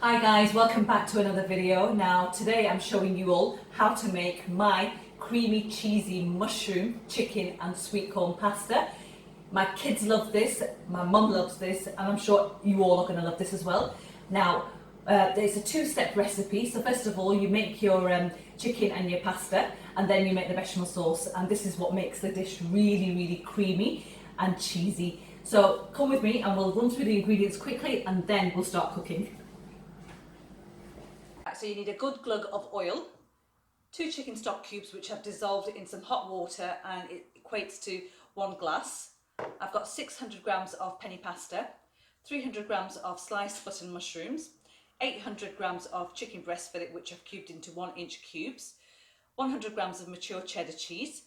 Hi guys, welcome back to another video. Now today I'm showing you all how to make my creamy cheesy mushroom, chicken and sweet corn pasta. My kids love this, my mum loves this, and I'm sure you all are going to love this as well. Now there's a two-step recipe. So first of all you make your chicken and your pasta, and then you make the bechamel sauce, and this is what makes the dish really creamy and cheesy. So come with me and we'll run through the ingredients quickly and then we'll start cooking. So you need a good glug of oil, 2 chicken stock cubes which I've dissolved in some hot water and it equates to 1 glass. I've got 600 grams of penny pasta, 300 grams of sliced button mushrooms, 800 grams of chicken breast fillet which I've cubed into 1-inch cubes, 100 grams of mature cheddar cheese,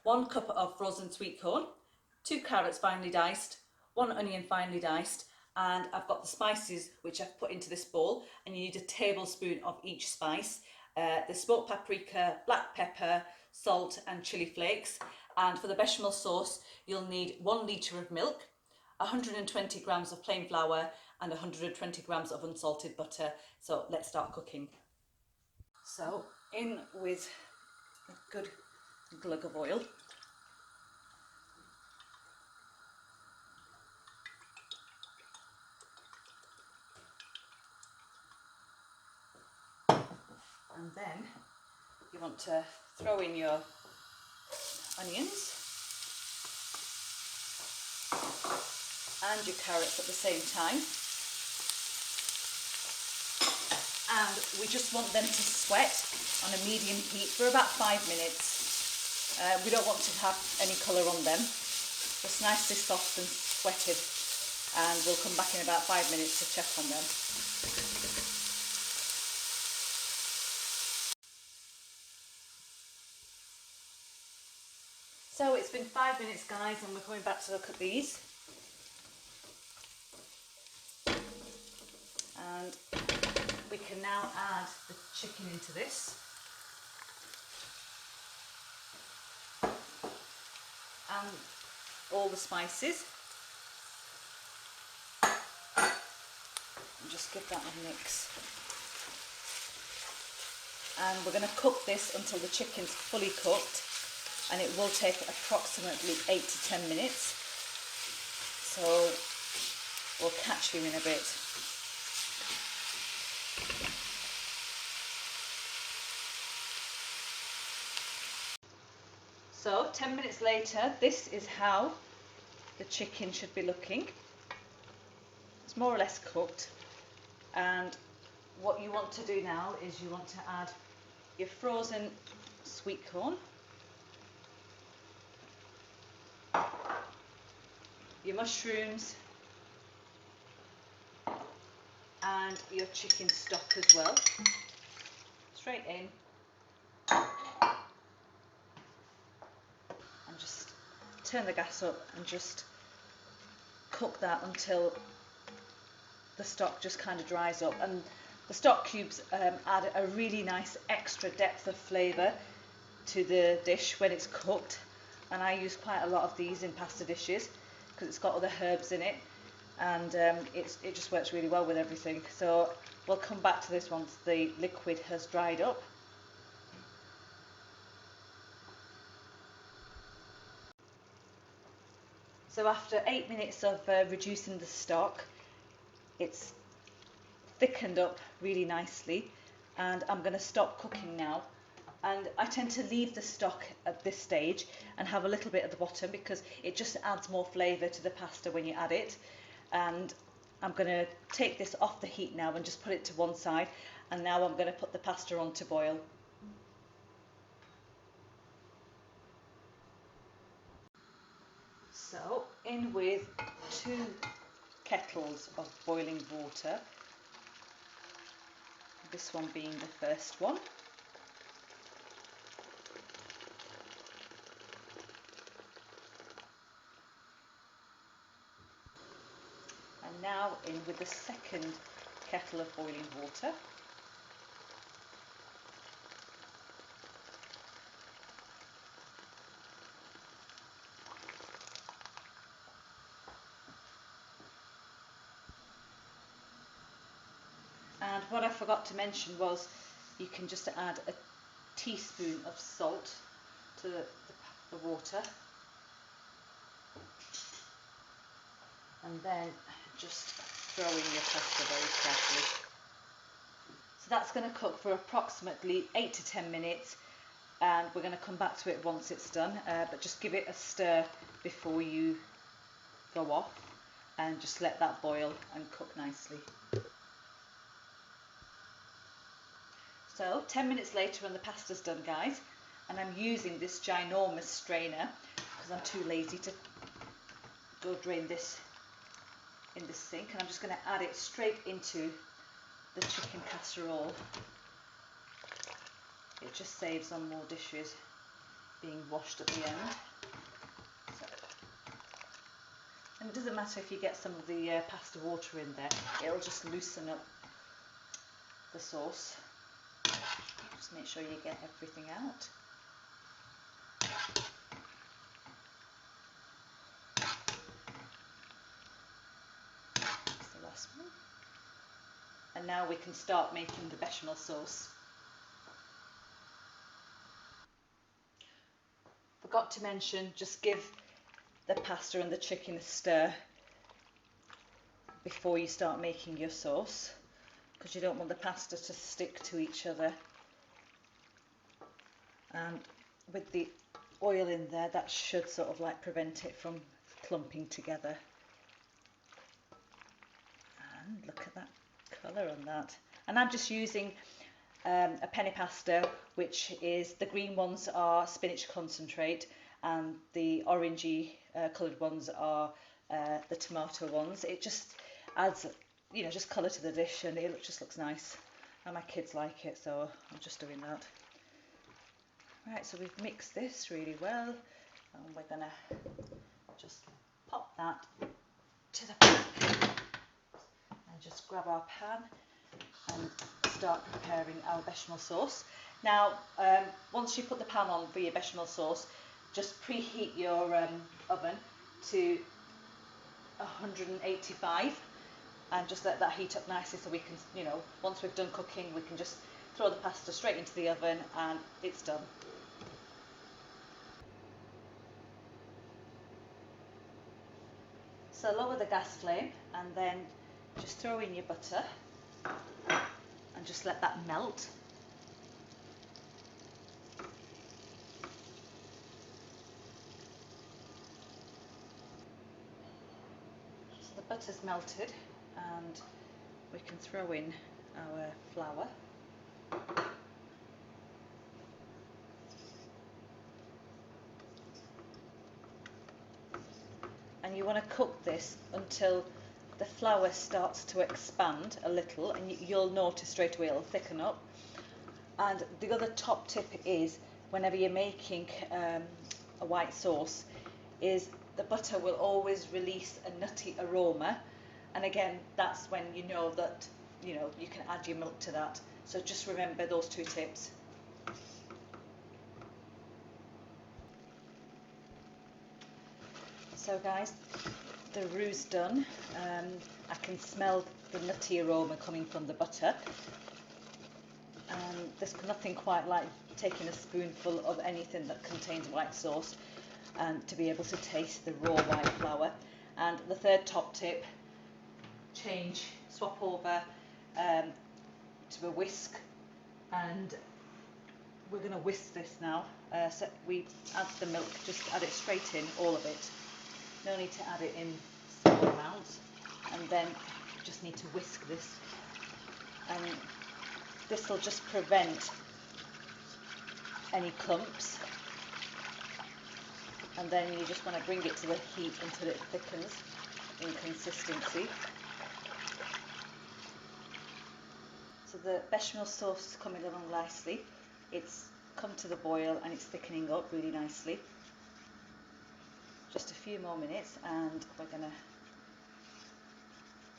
1 cup of frozen sweet corn, 2 carrots finely diced, 1 onion finely diced, and I've got the spices which I've put into this bowl, and you need a tablespoon of each spice. The smoked paprika, black pepper, salt and chilli flakes. And for the bechamel sauce you'll need 1 litre of milk, 120 grams of plain flour and 120 grams of unsalted butter. So let's start cooking. So in with a good glug of oil. And then you want to throw in your onions and your carrots at the same time. And we just want them to sweat on a medium heat for about 5 minutes. We don't want to have any colour on them, just nicely soft and sweated. And we'll come back in about 5 minutes to check on them. So it's been 5 minutes guys, and we're coming back to look at these. And we can now add the chicken into this. And all the spices. And just give that a mix. And we're going to cook this until the chicken's fully cooked. And it will take approximately 8 to 10 minutes. So we'll catch you in a bit. So 10 minutes later, this is how the chicken should be looking. It's more or less cooked. And what you want to do now is you want to add your frozen sweet corn, your mushrooms and your chicken stock as well, straight in, and just turn the gas up and just cook that until the stock just kind of dries up. And the stock cubes add a really nice extra depth of flavour to the dish when it's cooked, and I use quite a lot of these in pasta dishes because it's got other herbs in it, and it just works really well with everything. So we'll come back to this once the liquid has dried up. So after 8 minutes of reducing the stock, it's thickened up really nicely, and I'm going to stop cooking now. And I tend to leave the stock at this stage and have a little bit at the bottom because it just adds more flavour to the pasta when you add it. And I'm going to take this off the heat now and just put it to one side, and now I'm going to put the pasta on to boil. So in with 2 kettles of boiling water, this one being the first one. And now in with the second kettle of boiling water. And what I forgot to mention was you can just add a teaspoon of salt to the water, and then just throw in your pasta very carefully. So that's going to cook for approximately 8 to 10 minutes, and we're going to come back to it once it's done, but just give it a stir before you go off, and just let that boil and cook nicely. So 10 minutes later and the pasta's done, guys, and I'm using this ginormous strainer because I'm too lazy to go drain this in the sink, and I'm just going to add it straight into the chicken casserole. It just saves on more dishes being washed at the end. So, and it doesn't matter if you get some of the pasta water in there, it'll just loosen up the sauce. Just make sure you get everything out. That's the last one. And now we can start making the bechamel sauce. Forgot to mention, just give the pasta and the chicken a stir before you start making your sauce, because you don't want the pasta to stick to each other. And with the oil in there, that should sort of like prevent it from clumping together. And look at that colour on that. And I'm just using a penny pasta, which is, the green ones are spinach concentrate, and the orangey coloured ones are the tomato ones. It just adds, you know, just colour to the dish, and it just looks nice, and my kids like it, so I'm just doing that. Right, so we've mixed this really well, and we're going to just pop that to the pan and just grab our pan and start preparing our bechamel sauce. Now, once you put the pan on for your bechamel sauce, just preheat your oven to 185 and just let that heat up nicely, so we can, you know, once we've done cooking, we can just throw the pasta straight into the oven and it's done. So lower the gas flame and then just throw in your butter and just let that melt. So the butter's melted and we can throw in our flour. And you want to cook this until the flour starts to expand a little, and you'll notice straight away it'll thicken up. And the other top tip is, whenever you're making a white sauce, is the butter will always release a nutty aroma, and again, that's when you know that, you know, you can add your milk to that. So just remember those two tips. So guys, the roux's done. I can smell the nutty aroma coming from the butter. There's nothing quite like taking a spoonful of anything that contains white sauce and to be able to taste the raw white flour. And the third top tip, swap over to a whisk, and we're going to whisk this now. So we add the milk, just add it straight in, all of it. No need to add it in small amounts, and then just need to whisk this, and this will just prevent any clumps. And then you just want to bring it to the heat until it thickens in consistency. So the bechamel sauce is coming along nicely. It's come to the boil and it's thickening up really nicely. Just a few more minutes and we're going to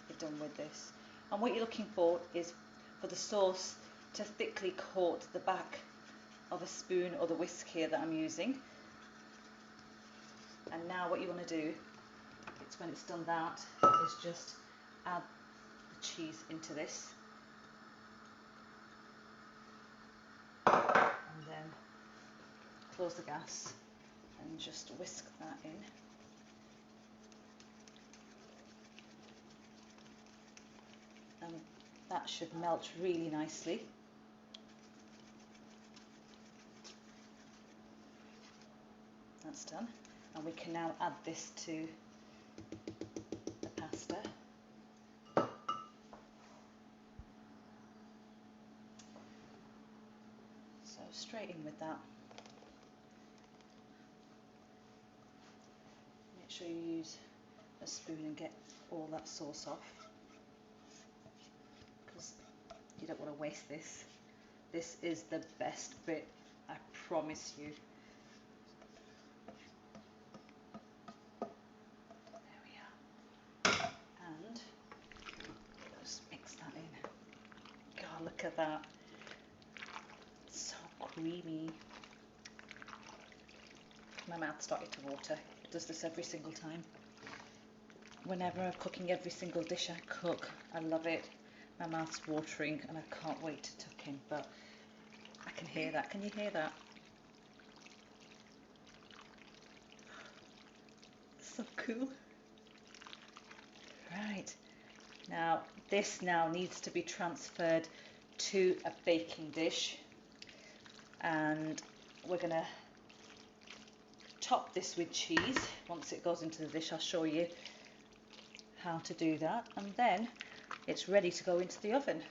be done with this. And what you're looking for is for the sauce to thickly coat the back of a spoon or the whisk here that I'm using. And now what you want to do is, when it's done that, is just add the cheese into this. close the gas and just whisk that in. And that should melt really nicely. That's done. And we can now add this to the pasta. So straight in with that. Make sure you use a spoon and get all that sauce off, because you don't want to waste this. This is the best bit, I promise you. Look at that, it's so creamy. My mouth started to water. It does this every single time. Whenever I'm cooking every single dish I cook, I love it. My mouth's watering and I can't wait to tuck in, but I can hear that. Can you hear that? So cool. Right, now this now needs to be transferred to a baking dish, and we're going to top this with cheese. Once it goes into the dish, I'll show you how to do that, and then it's ready to go into the oven.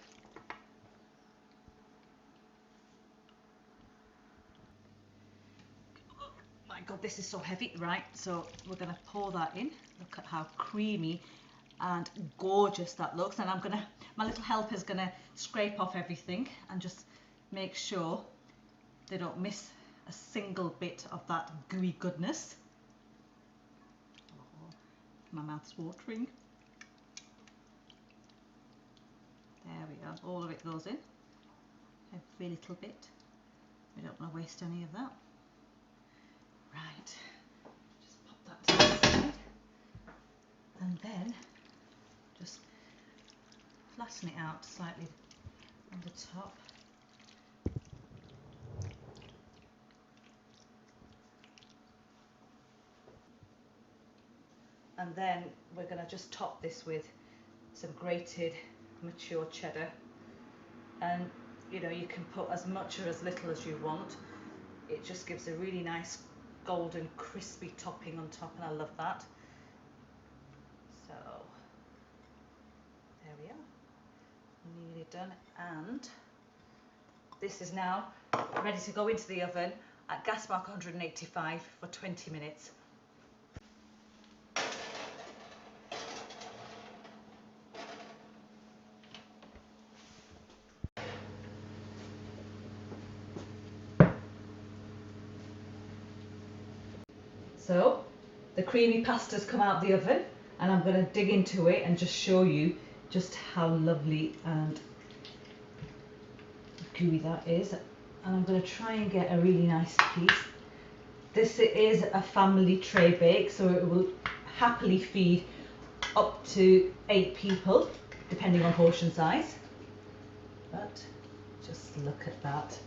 Oh my god, this is so heavy. Right, so we're going to pour that in. Look at how creamy and gorgeous that looks, and my little helper's gonna scrape off everything and just make sure they don't miss a single bit of that gooey goodness. Oh, my mouth's watering. There we go, all of it goes in, every little bit. We don't want to waste any of that. Right, just pop that to the side, and then just flatten it out slightly on the top. And then we're going to just top this with some grated mature cheddar. And you know, you can put as much or as little as you want. It just gives a really nice golden crispy topping on top, and I love that. So there we are, nearly done, and this is now ready to go into the oven at gas mark 185 for 20 minutes. So the creamy pasta's come out of the oven, and I'm going to dig into it and just show you just how lovely and gooey that is. And I'm going to try and get a really nice piece. This is a family tray bake, so it will happily feed up to 8 people, depending on portion size. But just look at that.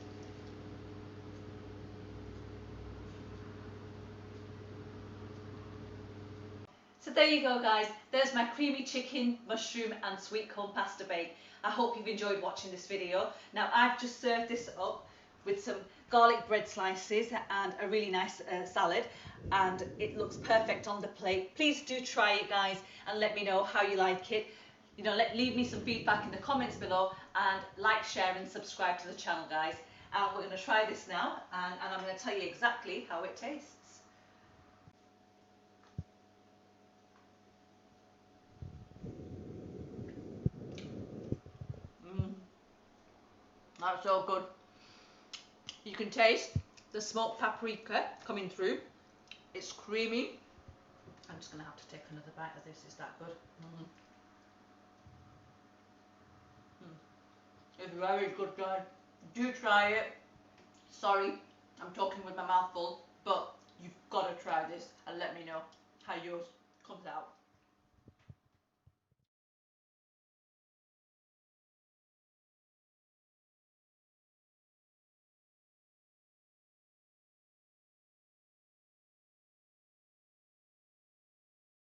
So there you go, guys, there's my creamy chicken, mushroom and sweet corn pasta bake. I hope you've enjoyed watching this video. Now I've just served this up with some garlic bread slices and a really nice salad, and it looks perfect on the plate. Please do try it, guys, and let me know how you like it. You know, leave me some feedback in the comments below, and like, share and subscribe to the channel, guys. And we're going to try this now, and I'm going to tell you exactly how it tastes. That's so good. You can taste the smoked paprika coming through. It's creamy. I'm just going to have to take another bite of this. It's that good. It's very good, guys. Do try it. Sorry, I'm talking with my mouth full, but you've got to try this and let me know how yours comes out.